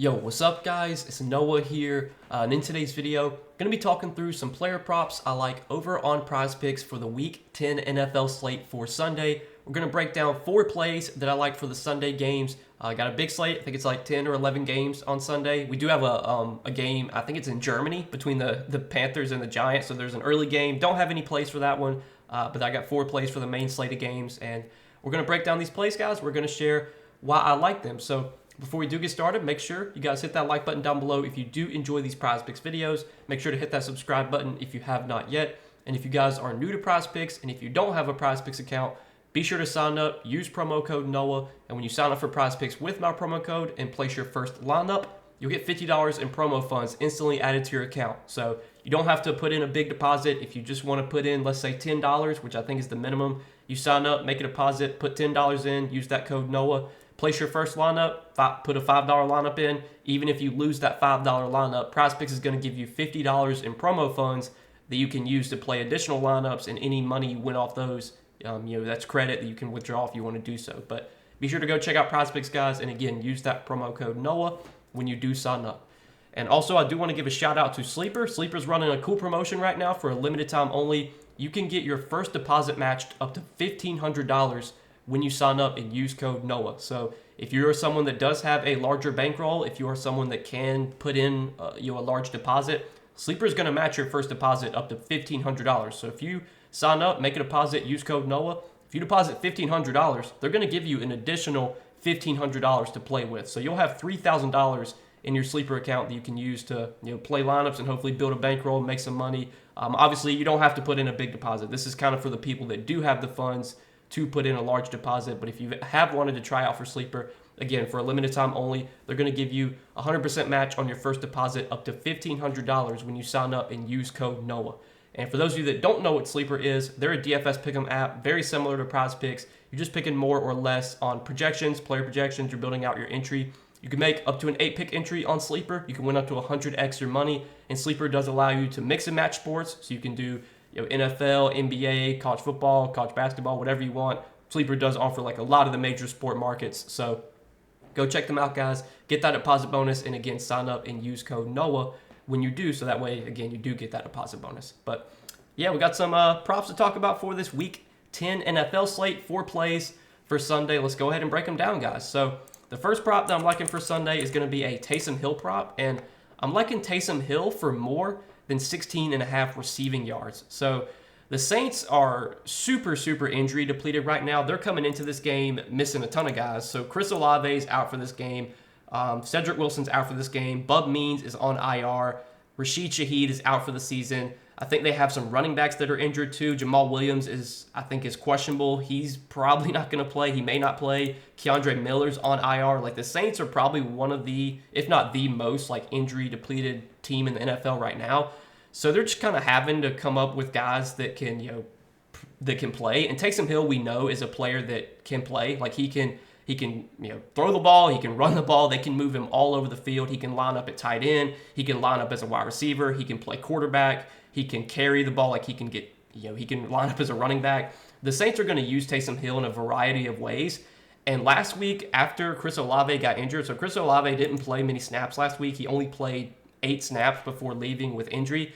Yo, what's up guys? It's Noah here, and in today's video, I'm going to be talking through some player props I like over on Prizepicks for the Week 10 NFL slate for Sunday. We're going to break down 4 plays that I like for the Sunday games. I got a big slate. I think it's like 10 or 11 games on Sunday. We do have a game, I think it's in Germany, between the Panthers and the Giants, so there's an early game. Don't have any plays for that one, but I got 4 plays for the main slate of games, and we're going to break down these plays, guys. We're going to share why I like them. So before we do get started, make sure you guys hit that like button down below if you do enjoy these Prizepicks videos. Make sure to hit that subscribe button if you have not yet. And if you guys are new to Prizepicks and if you don't have a Prizepicks account, be sure to sign up, use promo code NOAH, and when you sign up for Prizepicks with my promo code and place your first lineup, you'll get $50 in promo funds instantly added to your account. So you don't have to put in a big deposit. If you just want to put in, let's say $10, which I think is the minimum, you sign up, make a deposit, put $10 in, use that code NOAH. Place your first lineup, put a $5 lineup in. Even if you lose that $5 lineup, Prizepicks is going to give you $50 in promo funds that you can use to play additional lineups, and any money you win off those, that's credit that you can withdraw if you want to do so. But be sure to go check out Prizepicks, guys, and again, use that promo code NOAH when you do sign up. And also, I do want to give a shout out to Sleeper. Sleeper's running a cool promotion right now for a limited time only. You can get your first deposit matched up to $1,500 when you sign up and use code NOAH. So if you're someone that does have a larger bankroll, if you are someone that can put in a large deposit, Sleeper is going to match your first deposit up to $1,500. So if you sign up, make a deposit, use code NOAH. If you deposit $1,500, they're going to give you an additional $1,500 to play with. So you'll have $3,000 in your Sleeper account that you can use to play lineups and hopefully build a bankroll, make some money. Obviously, you don't have to put in a big deposit. This is kind of for the people that do have the funds to put in a large deposit. But if you have wanted to try out for Sleeper, again, for a limited time only, they're going to give you 100% match on your first deposit up to $1,500 when you sign up and use code NOAH. And for those of you that don't know what Sleeper is, they're a DFS pick'em app, very similar to Prizepicks. You're just picking more or less on projections, player projections. You're building out your entry. You can make up to an 8-pick entry on Sleeper. You can win up to 100x your money. And Sleeper does allow you to mix and match sports, so you can do NFL, NBA, college football, college basketball, whatever you want. Sleeper does offer like a lot of the major sport markets. So go check them out, guys. Get that deposit bonus, and again, sign up and use code NOAH when you do. So that way, again, you do get that deposit bonus. But yeah, we got some props to talk about for this Week 10 NFL slate. 4 plays for Sunday. Let's go ahead and break them down, guys. So the first prop that I'm liking for Sunday is going to be a Taysom Hill prop, and I'm liking Taysom Hill for more than 16.5 receiving yards. So the Saints are super injury depleted right now. They're coming into this game missing a ton of guys. So Chris Olave is out for this game. Cedric Wilson's out for this game. Bub Means is on IR. Rashid Shaheed is out for the season. I think they have some running backs that are injured too. Jamal Williams is questionable. He's probably not going to play. He may not play. Keandre Miller's on IR. Like, the Saints are probably one of the, if not the most, injury depleted team in the NFL right now. So they're just kind of having to come up with guys that can, that can play. And Taysom Hill, we know, is a player that can play. Like, he can throw the ball, he can run the ball, they can move him all over the field. He can line up at tight end, he can line up as a wide receiver, he can play quarterback, he can carry the ball, like he can get, he can line up as a running back. The Saints are going to use Taysom Hill in a variety of ways. And last week, after Chris Olave got injured, so Chris Olave didn't play many snaps last week. He only played 8 snaps before leaving with injury.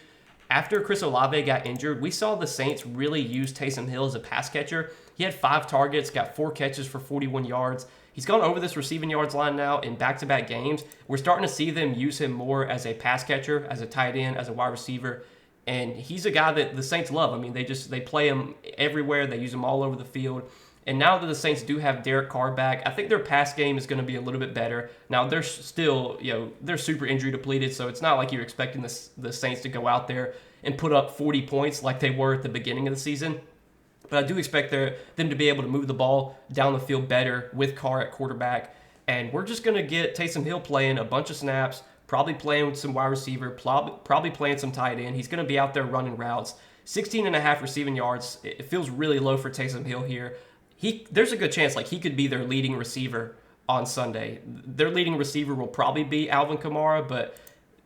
After Chris Olave got injured, we saw the Saints really use Taysom Hill as a pass catcher. He had 5 targets, got 4 catches for 41 yards. He's gone over this receiving yards line now in back-to-back games. We're starting to see them use him more as a pass catcher, as a tight end, as a wide receiver. And he's a guy that the Saints love. I mean, they play him everywhere. They use him all over the field. And now that the Saints do have Derek Carr back, I think their pass game is going to be a little bit better. Now, they're still, they're super injury depleted, so it's not like you're expecting the Saints to go out there and put up 40 points like they were at the beginning of the season. But I do expect them to be able to move the ball down the field better with Carr at quarterback. And we're just going to get Taysom Hill playing a bunch of snaps, probably playing with some wide receiver, probably playing some tight end. He's going to be out there running routes. 16.5 receiving yards. It feels really low for Taysom Hill here. There's a good chance he could be their leading receiver on Sunday. Their leading receiver will probably be Alvin Kamara, but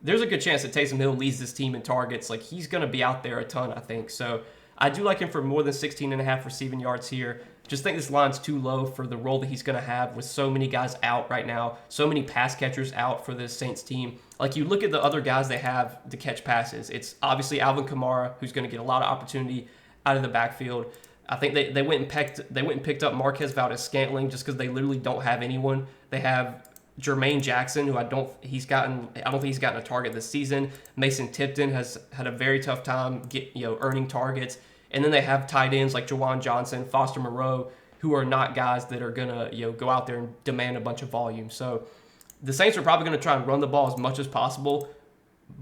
there's a good chance that Taysom Hill leads this team in targets. He's going to be out there a ton, I think. So I do like him for more than 16.5 receiving yards here. Just think this line's too low for the role that he's going to have with so many guys out right now, so many pass catchers out for this Saints team. Like, you look at the other guys they have to catch passes. It's obviously Alvin Kamara, who's going to get a lot of opportunity out of the backfield. I think they went and picked up Marquez Valdes-Scantling just because they literally don't have anyone. They have Jermaine Jackson, who I don't think he's gotten a target this season. Mason Tipton has had a very tough time earning targets. And then they have tight ends like Jawan Johnson, Foster Moreau, who are not guys that are gonna go out there and demand a bunch of volume. So the Saints are probably gonna try and run the ball as much as possible,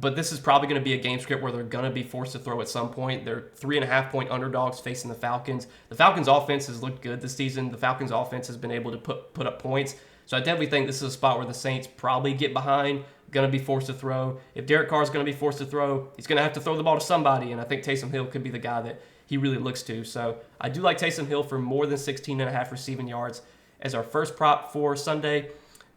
but this is probably gonna be a game script where they're gonna be forced to throw at some point. They're 3.5-point underdogs facing the Falcons. The Falcons' offense has looked good this season. The Falcons' offense has been able to put up points. So I definitely think this is a spot where the Saints probably get behind, going to be forced to throw. If Derek Carr is going to be forced to throw, he's going to have to throw the ball to somebody, and I think Taysom Hill could be the guy that he really looks to. So I do like Taysom Hill for more than 16.5 receiving yards as our first prop for Sunday.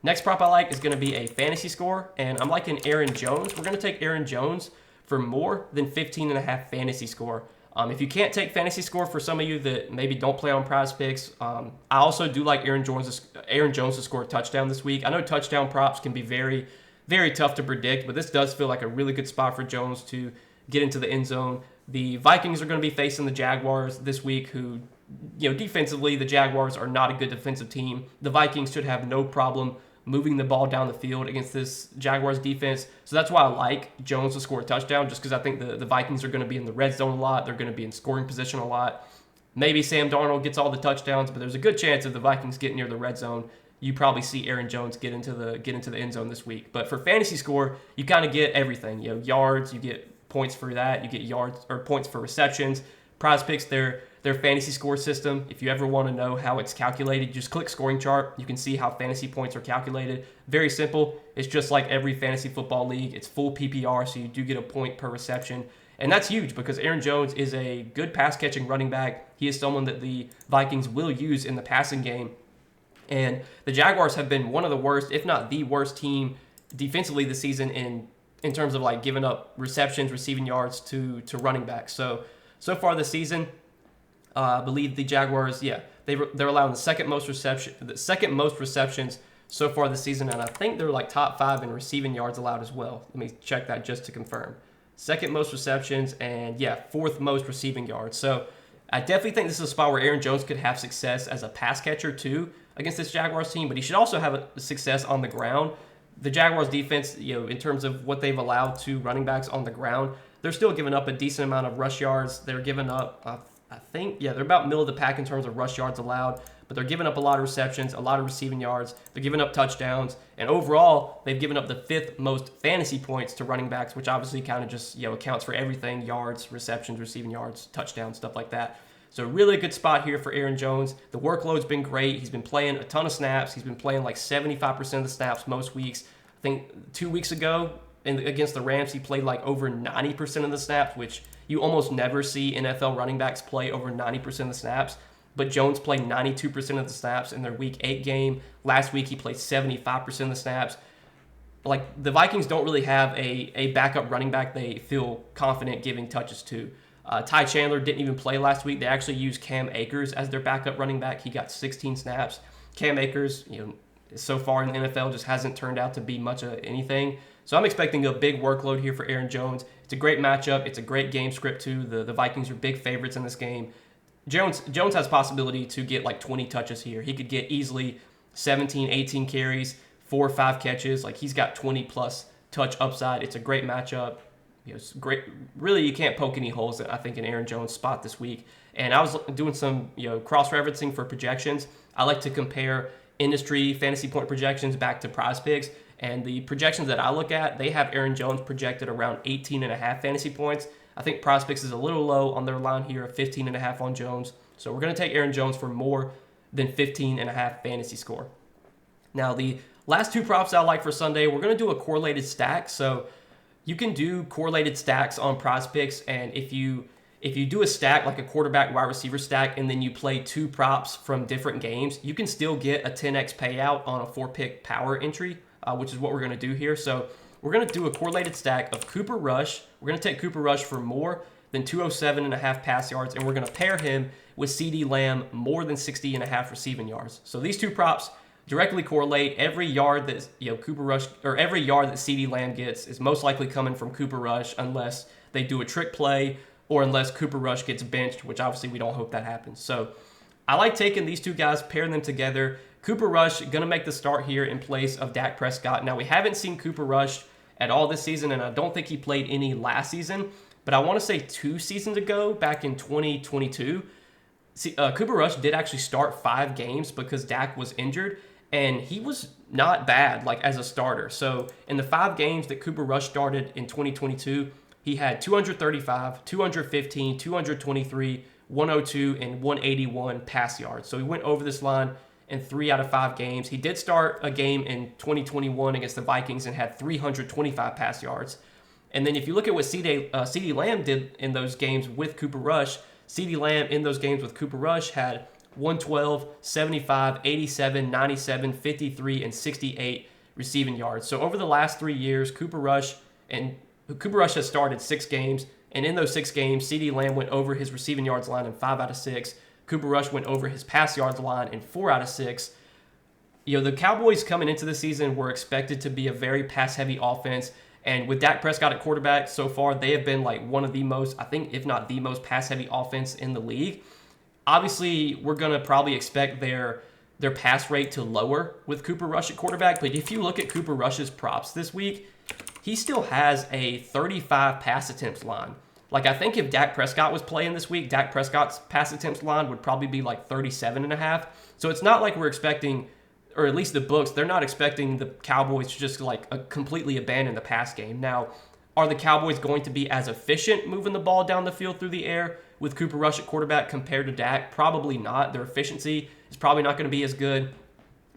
Next prop I like is going to be a fantasy score, and I'm liking Aaron Jones. We're going to take Aaron Jones for more than 15.5 fantasy score. If you can't take fantasy score for some of you that maybe don't play on Prizepicks, I also do like Aaron Jones to score a touchdown this week. I know touchdown props can be very, very tough to predict, but this does feel like a really good spot for Jones to get into the end zone. The Vikings are going to be facing the Jaguars this week, who, defensively, the Jaguars are not a good defensive team. The Vikings should have no problem moving the ball down the field against this Jaguars defense. So that's why I like Jones to score a touchdown, just because I think the Vikings are going to be in the red zone a lot. They're going to be in scoring position a lot. Maybe Sam Darnold gets all the touchdowns, but there's a good chance if the Vikings get near the red zone, you probably see Aaron Jones get into the end zone this week. But for fantasy score, you kind of get everything. Yards, you get points for that. You get yards or points for receptions. Prizepicks, their fantasy score system. If you ever want to know how it's calculated, just click scoring chart. You can see how fantasy points are calculated. Very simple. It's just like every fantasy football league. It's full PPR, so you do get a point per reception. And that's huge because Aaron Jones is a good pass-catching running back. He is someone that the Vikings will use in the passing game. And the Jaguars have been one of the worst, if not the worst team defensively this season in terms of like giving up receptions, receiving yards to running backs. So far this season, I believe the Jaguars, they're allowing the second most receptions so far this season, and I think they're like top 5 in receiving yards allowed as well. Let me check that just to confirm. Second most receptions and 4th most receiving yards. So I definitely think this is a spot where Aaron Jones could have success as a pass catcher too against this Jaguars team, but he should also have a success on the ground. The Jaguars defense, in terms of what they've allowed to running backs on the ground, they're still giving up a decent amount of rush yards. They're giving up, they're about middle of the pack in terms of rush yards allowed, but they're giving up a lot of receptions, a lot of receiving yards. They're giving up touchdowns, and overall, they've given up the 5th most fantasy points to running backs, which obviously kind of just accounts for everything: yards, receptions, receiving yards, touchdowns, stuff like that. So really good spot here for Aaron Jones. The workload's been great. He's been playing a ton of snaps. He's been playing like 75% of the snaps most weeks. I think 2 weeks ago against the Rams, he played like over 90% of the snaps, which you almost never see NFL running backs play over 90% of the snaps. But Jones played 92% of the snaps in their Week 8 game. Last week, he played 75% of the snaps. Like, the Vikings don't really have a backup running back they feel confident giving touches to. Ty Chandler didn't even play last week. They actually used Cam Akers as their backup running back. He got 16 snaps. Cam Akers, so far in the NFL just hasn't turned out to be much of anything. So I'm expecting a big workload here for Aaron Jones. It's a great matchup. It's a great game script too. The Vikings are big favorites in this game. Jones has possibility to get like 20 touches here. He could get easily 17, 18 carries, 4 or 5 catches. Like, he's got 20 plus touch upside. It's a great matchup. It's great. Really, you can't poke any holes, I think, in Aaron Jones' spot this week. And I was doing some cross-referencing for projections. I like to compare industry fantasy point projections back to Prizepicks. And the projections that I look at, they have Aaron Jones projected around 18.5 fantasy points. I think Prizepicks is a little low on their line here of 15.5 on Jones. So we're going to take Aaron Jones for more than 15.5 fantasy score. Now, the last 2 props I like for Sunday, we're going to do a correlated stack. So you can do correlated stacks on Prizepicks, and if you do a stack like a quarterback wide receiver stack and then you play 2 props from different games, you can still get a 10x payout on a 4-pick power entry, which is what we're going to do here. So we're going to do a correlated stack of Cooper Rush. We're going to take Cooper Rush for more than 207.5 pass yards, and we're going to pair him with CeeDee Lamb more than 60.5 receiving yards. So these two props directly correlate. Every yard that Cooper Rush, or every yard that CeeDee Lamb gets is most likely coming from Cooper Rush, unless they do a trick play or unless Cooper Rush gets benched, which obviously we don't hope that happens. So I like taking these two guys, pairing them together. Cooper Rush going to make the start here in place of Dak Prescott. Now, we haven't seen Cooper Rush at all this season, and I don't think he played any last season. But I want to say 2 seasons ago, back in 2022, Cooper Rush did actually start 5 games because Dak was injured, and he was not bad like as a starter. So in the 5 games that Cooper Rush started in 2022, he had 235, 215, 223, 102, and 181 pass yards. So he went over this line in 3 out of 5 games. He did start a game in 2021 against the Vikings and had 325 pass yards. And then if you look at what CeeDee Lamb did in those games with Cooper Rush, CeeDee Lamb in those games with Cooper Rush had 112, 75, 87, 97, 53, and 68 receiving yards. So over the last 3 years, Cooper Rush has started 6 games, and in those 6 games, CeeDee Lamb went over his receiving yards line in 5 out of 6. Cooper Rush went over his pass yards line in 4 out of 6. The Cowboys coming into the season were expected to be a very pass-heavy offense, and with Dak Prescott at quarterback, so far they have been like one of the most, I think, if not the most pass-heavy offense in the league. Obviously, we're going to probably expect their pass rate to lower with Cooper Rush at quarterback, but if you look at Cooper Rush's props this week, he still has a 35 pass attempts line. Like, I think if Dak Prescott was playing this week, Dak Prescott's pass attempts line would probably be like 37.5. So it's not like we're expecting, or at least the books, they're not expecting the Cowboys to just like completely abandon the pass game. Now, are the Cowboys going to be as efficient moving the ball down the field through the air with Cooper Rush at quarterback compared to Dak? Probably not. Their efficiency is probably not going to be as good.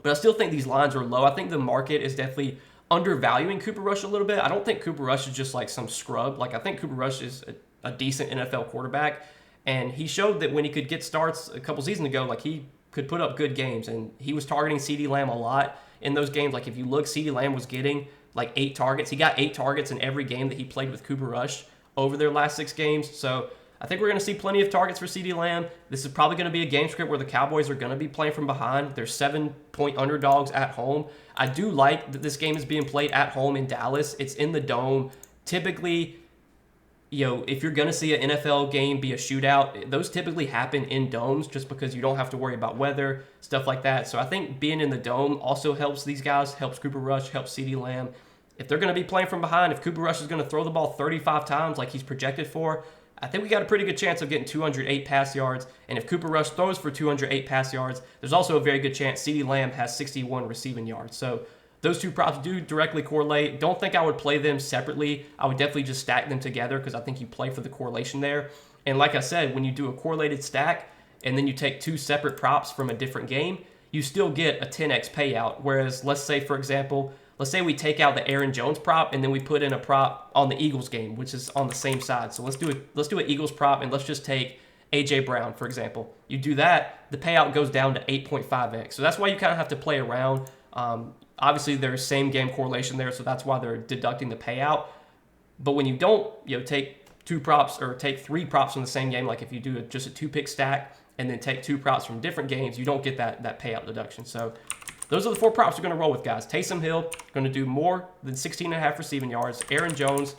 But I still think these lines are low. I think the market is definitely undervaluing Cooper Rush a little bit. I don't think Cooper Rush is just like some scrub. Like, I think Cooper Rush is a decent NFL quarterback, and he showed that when he could get starts a couple seasons ago, like he could put up good games, and he was targeting CeeDee Lamb a lot in those games. Like, if you look, CeeDee Lamb was getting like 8 targets. He got 8 targets in every game that he played with Cooper Rush over their last 6 games. So I think we're going to see plenty of targets for CeeDee Lamb. This is probably going to be a game script where the Cowboys are going to be playing from behind. They're 7-point underdogs at home. I do like that this game is being played at home in Dallas. It's in the Dome. Typically, if you're going to see an NFL game be a shootout, those typically happen in domes just because you don't have to worry about weather, stuff like that. So I think being in the Dome also helps these guys, helps Cooper Rush, helps CeeDee Lamb. If they're going to be playing from behind, if Cooper Rush is going to throw the ball 35 times like he's projected for, I think we got a pretty good chance of getting 208 pass yards. And if Cooper Rush throws for 208 pass yards, there's also a very good chance CeeDee Lamb has 61 receiving yards. So those two props do directly correlate. Don't think I would play them separately. I would definitely just stack them together because I think you play for the correlation there. And like I said, when you do a correlated stack and then you take 2 separate props from a different game, you still get a 10x payout. Whereas, let's say, for example, let's say we take out the Aaron Jones prop and then we put in a prop on the Eagles game, which is on the same side. So let's do an Eagles prop, and let's just take A.J. Brown, for example. You do that, the payout goes down to 8.5x. So that's why you kind of have to play around. Obviously, there's same game correlation there, so that's why they're deducting the payout. But when you don't, take 2 props or take 3 props from the same game, like if you do just a 2-pick stack and then take 2 props from different games, you don't get that payout deduction. So those are the 4 props we're going to roll with, guys. Taysom Hill going to do more than 16.5 receiving yards. Aaron Jones,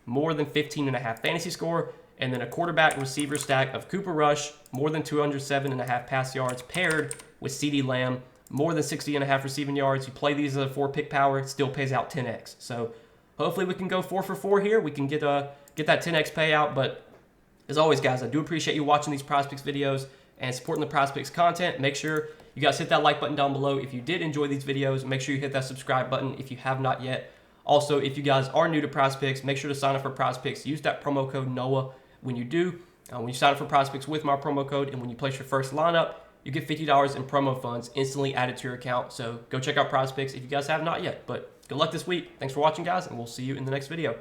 more than 15.5 fantasy score. And then a quarterback receiver stack of Cooper Rush, more than 207.5 pass yards, paired with CeeDee Lamb, more than 60.5 receiving yards. You play these at a 4-pick power, it still pays out 10x. So hopefully we can go 4 for 4 here. We can get that 10x payout. But as always, guys, I do appreciate you watching these Prizepicks videos and supporting the Prizepicks content. Make sure you guys hit that like button down below if you did enjoy these videos. Make sure you hit that subscribe button if you have not yet. Also, if you guys are new to Prizepicks, make sure to sign up for Prizepicks. Use that promo code NOAH when you do. When you sign up for Prizepicks with my promo code, and when you place your first lineup, you get $50 in promo funds instantly added to your account. So go check out Prizepicks if you guys have not yet. But good luck this week. Thanks for watching, guys, and we'll see you in the next video.